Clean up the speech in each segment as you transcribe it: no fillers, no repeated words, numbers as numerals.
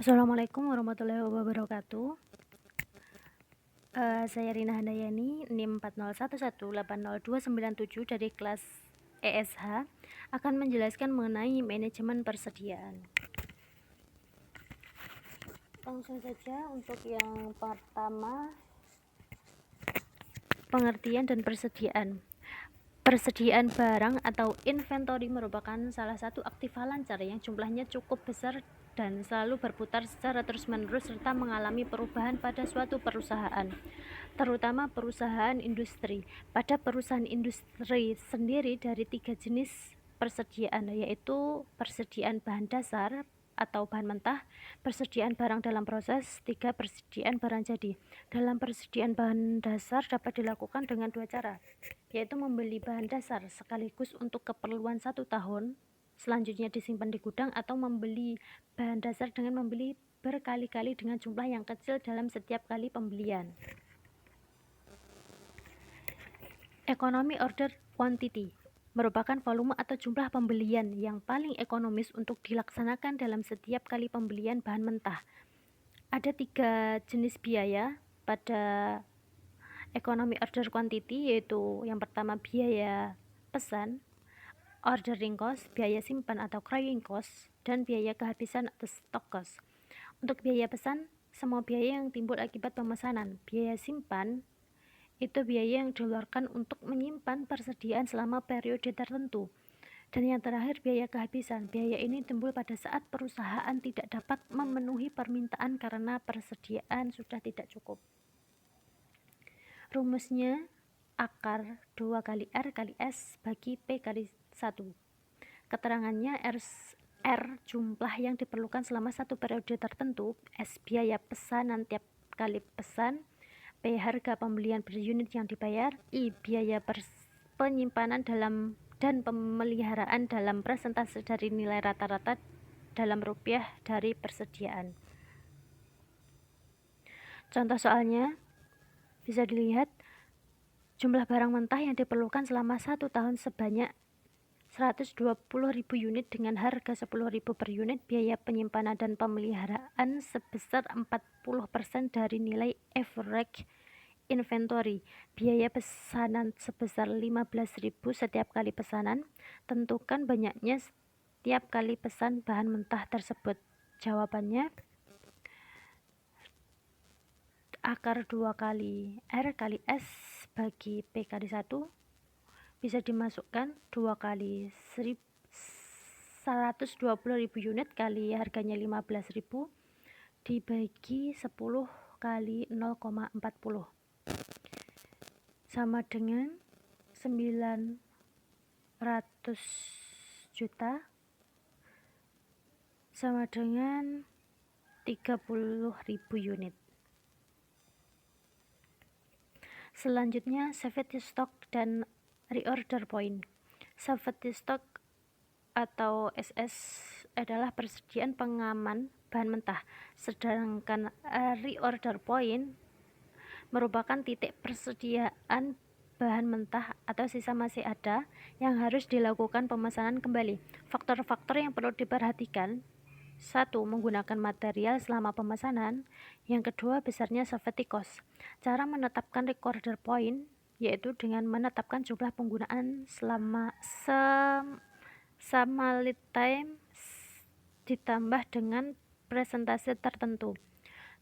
Assalamualaikum warahmatullahi wabarakatuh. Saya Rina Handayani, NIM 4011802997 dari kelas ESH akan menjelaskan mengenai manajemen persediaan. Langsung saja untuk yang pertama, pengertian dan persediaan. Persediaan barang atau inventory merupakan salah satu aktiva lancar yang jumlahnya cukup besar dan selalu berputar secara terus-menerus serta mengalami perubahan pada suatu perusahaan, terutama perusahaan industri. Pada perusahaan industri sendiri dari 3 jenis persediaan, yaitu persediaan bahan dasar atau bahan mentah, persediaan barang dalam proses, 3 persediaan barang jadi. Dalam persediaan bahan dasar dapat dilakukan dengan 2 cara, yaitu membeli bahan dasar sekaligus untuk keperluan 1 tahun, selanjutnya disimpan di gudang, atau membeli bahan dasar dengan membeli berkali-kali dengan jumlah yang kecil dalam setiap kali pembelian. Economy order quantity merupakan volume atau jumlah pembelian yang paling ekonomis untuk dilaksanakan dalam setiap kali pembelian bahan mentah. Ada 3 jenis biaya pada economy order quantity, yaitu yang pertama biaya pesan, ordering cost, biaya simpan atau carrying cost, dan biaya kehabisan atau stock cost. Untuk biaya pesan, semua biaya yang timbul akibat pemesanan. Biaya simpan itu biaya yang dikeluarkan untuk menyimpan persediaan selama periode tertentu. Dan yang terakhir, biaya kehabisan. Biaya ini timbul pada saat perusahaan tidak dapat memenuhi permintaan karena persediaan sudah tidak cukup. Rumusnya akar 2 kali R kali S bagi P kali 1. Keterangannya R jumlah yang diperlukan selama satu periode tertentu, S biaya pesanan tiap kali pesan, P harga pembelian per unit yang dibayar, I biaya penyimpanan dan pemeliharaan dalam persentase dari nilai rata-rata dalam rupiah dari persediaan. Contoh soalnya bisa dilihat, jumlah barang mentah yang diperlukan selama 1 tahun sebanyak 120.000 unit dengan harga 10.000 per unit, biaya penyimpanan dan pemeliharaan sebesar 40% dari nilai average inventory, biaya pesanan sebesar 15.000 setiap kali pesanan. Tentukan banyaknya setiap kali pesan bahan mentah tersebut. Jawabannya akar 2 kali R kali S bagi P kali 1 bisa dimasukkan 2 kali 120.000 unit kali harganya 15.000 dibagi 10 kali 0,40 sama dengan 900 juta sama dengan 30.000 unit. Selanjutnya, safety stock dan reorder point. Safety stock atau SS adalah persediaan pengaman bahan mentah, sedangkan reorder point merupakan titik persediaan bahan mentah atau sisa masih ada yang harus dilakukan pemesanan kembali. Faktor-faktor yang perlu diperhatikan: 1. Menggunakan material selama pemesanan. Yang kedua, besarnya safety cost. Cara menetapkan reorder point yaitu dengan menetapkan jumlah penggunaan selama lead time ditambah dengan persentase tertentu.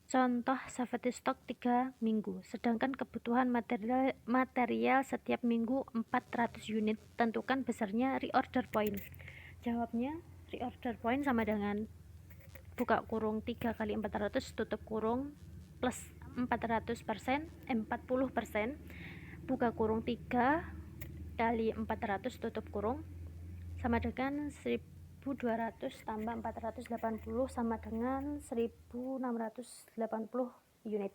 Contoh, safety stock 3 minggu, sedangkan kebutuhan material setiap minggu 400 unit. Tentukan besarnya reorder point. Jawabnya, reorder point sama dengan buka kurung 3 kali 400 tutup kurung plus 40%, buka kurung 3 kali 400 tutup kurung sama dengan 1.200 tambah 480 sama dengan 1.680 unit.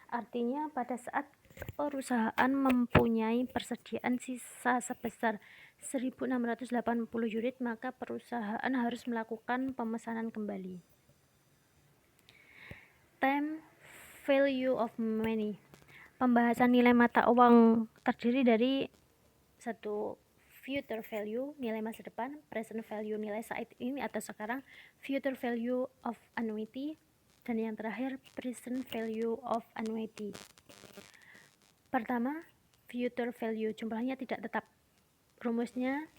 Artinya pada saat perusahaan mempunyai persediaan sisa sebesar 1.680 unit, maka perusahaan harus melakukan pemesanan kembali. Time value of money. Pembahasan nilai mata uang terdiri dari 1. future value, nilai masa depan, present value, nilai saat ini atau sekarang, future value of annuity, dan yang terakhir present value of annuity. Pertama, future value, jumlahnya tidak tetap. Rumusnya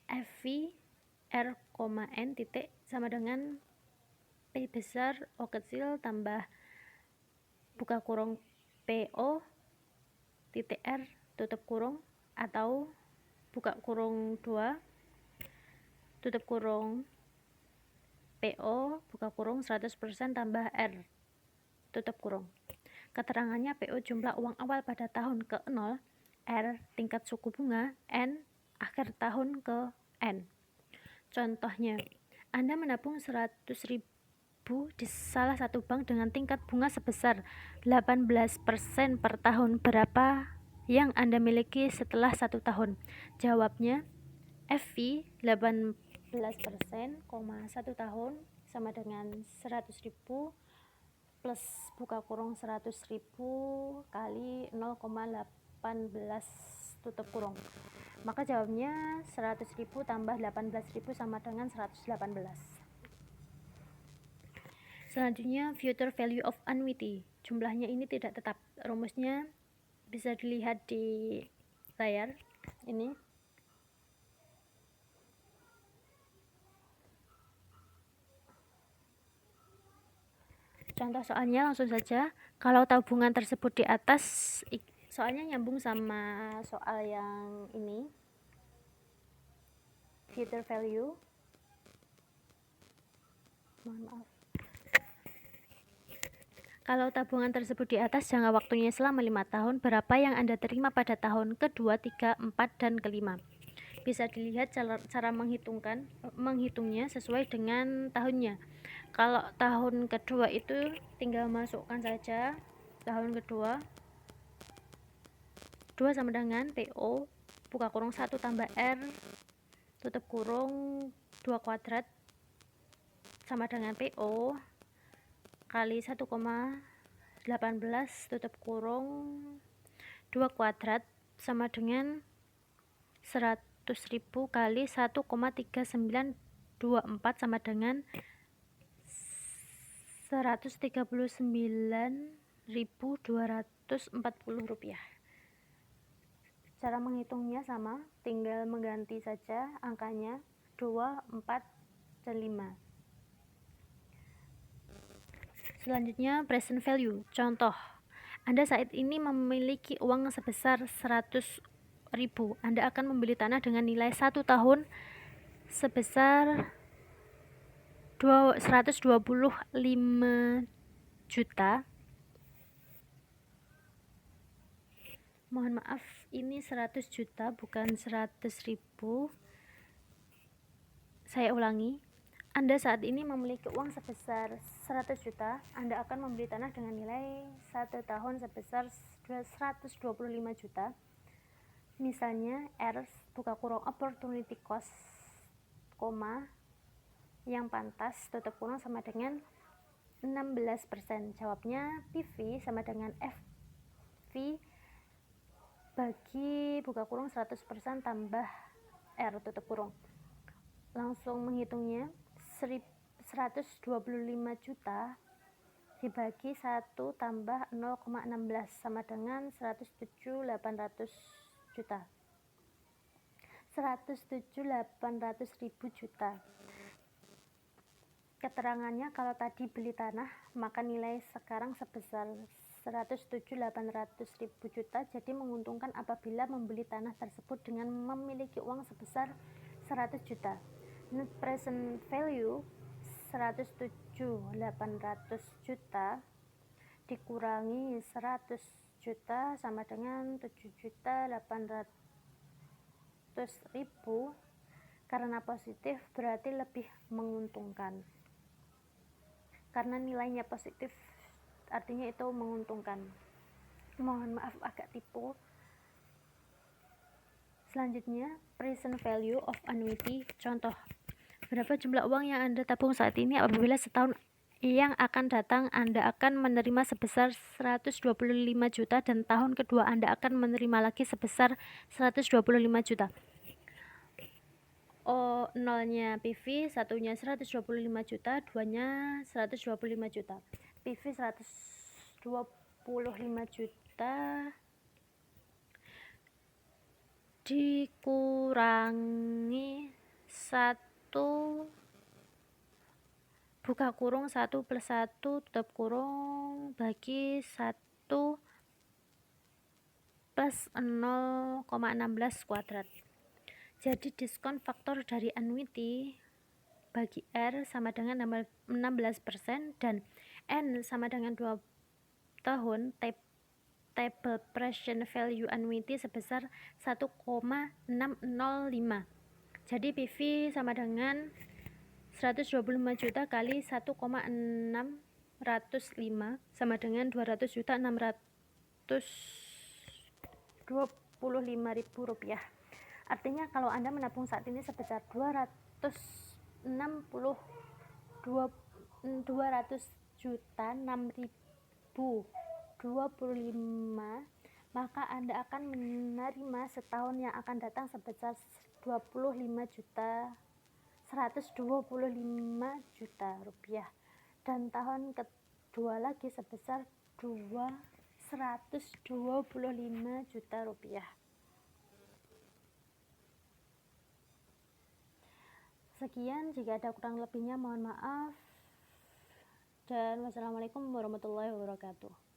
FV R, N titik sama dengan P besar O kecil tambah buka kurung PO titik R tutup kurung atau buka kurung 2 tutup kurung PO buka kurung 100% tambah R tutup kurung. Keterangannya PO jumlah uang awal pada tahun ke-0, R tingkat suku bunga, N akhir tahun ke N. Contohnya, Anda menabung 100.000 di salah satu bank dengan tingkat bunga sebesar 18% per tahun. Berapa yang Anda miliki setelah 1 tahun? Jawabnya, FV 18%, 1 tahun sama dengan 100.000 plus buka kurung 100.000 kali 0,18 tutup kurung. Maka jawabnya 100.000 tambah 18.000 sama dengan 118. Selanjutnya, future value of annuity. Jumlahnya ini tidak tetap. Rumusnya bisa dilihat di layar ini. Contoh soalnya langsung saja. Kalau tabungan tersebut di atas, soalnya nyambung sama soal yang ini. Future value. Mohon maaf. Kalau tabungan tersebut di atas jangka waktunya selama 5 tahun, berapa yang Anda terima pada tahun kedua, 3, 4, dan kelima? Bisa dilihat cara menghitungnya sesuai dengan tahunnya. Kalau tahun kedua itu tinggal masukkan saja tahun kedua 2 sama dengan PO buka kurung 1 tambah R tutup kurung 2 kuadrat sama dengan PO kali 1,18 tutup kurung 2 kuadrat sama dengan 100.000 kali 1,3924 sama dengan 139.240 rupiah. Cara menghitungnya sama, tinggal mengganti saja angkanya 2, 4, dan 5. Selanjutnya, present value. Contoh, Anda saat ini memiliki uang sebesar 100.000. Anda akan membeli tanah dengan nilai 1 tahun sebesar 125 juta. Mohon maaf, ini 100 juta bukan 100.000. Saya ulangi. Anda saat ini memiliki uang sebesar 100 juta. Anda akan membeli tanah dengan nilai 1 tahun sebesar 125 juta. Misalnya R buka kurung opportunity cost, yang pantas tutup kurung sama dengan 16%. Jawabnya PV sama dengan FV bagi buka kurung 100% tambah R tutup kurung. Langsung menghitungnya, 125 juta dibagi 1 tambah 0,16 sama dengan 107.800 juta. 107.800.000 juta. Keterangannya, kalau tadi beli tanah, maka nilai sekarang sebesar 107.800.000 juta. Jadi menguntungkan apabila membeli tanah tersebut dengan memiliki uang sebesar 100 juta. Net present value 107.800 juta dikurangi 100 juta sama dengan 7.800.000. Karena positif berarti lebih menguntungkan. Karena nilainya positif artinya itu menguntungkan. Mohon maaf agak tipu. Selanjutnya, present value of annuity. Contoh, berapa jumlah uang yang Anda tabung saat ini apabila setahun yang akan datang Anda akan menerima sebesar 125 juta dan tahun kedua Anda akan menerima lagi sebesar 125 juta. Nolnya PV, satunya 125 juta, duanya 125 juta. PV 125 juta dikurangi 1 buka kurung 1 plus 1 tutup kurung bagi 1 plus 0,16 kuadrat. Jadi diskon faktor dari annuity bagi R sama dengan 16% dan N sama dengan 2 tahun table present value annuity sebesar 1,605. Jadi PV sama dengan 125 juta kali 1,605 sama dengan 200 juta 625.000 rupiah. Artinya kalau Anda menabung saat ini sebesar 200 juta 6.025, maka Anda akan menerima setahun yang akan datang sebesar 125 juta rupiah dan tahun kedua lagi sebesar 125 juta rupiah. Sekian, jika ada kurang lebihnya mohon maaf, dan wassalamualaikum warahmatullahi wabarakatuh.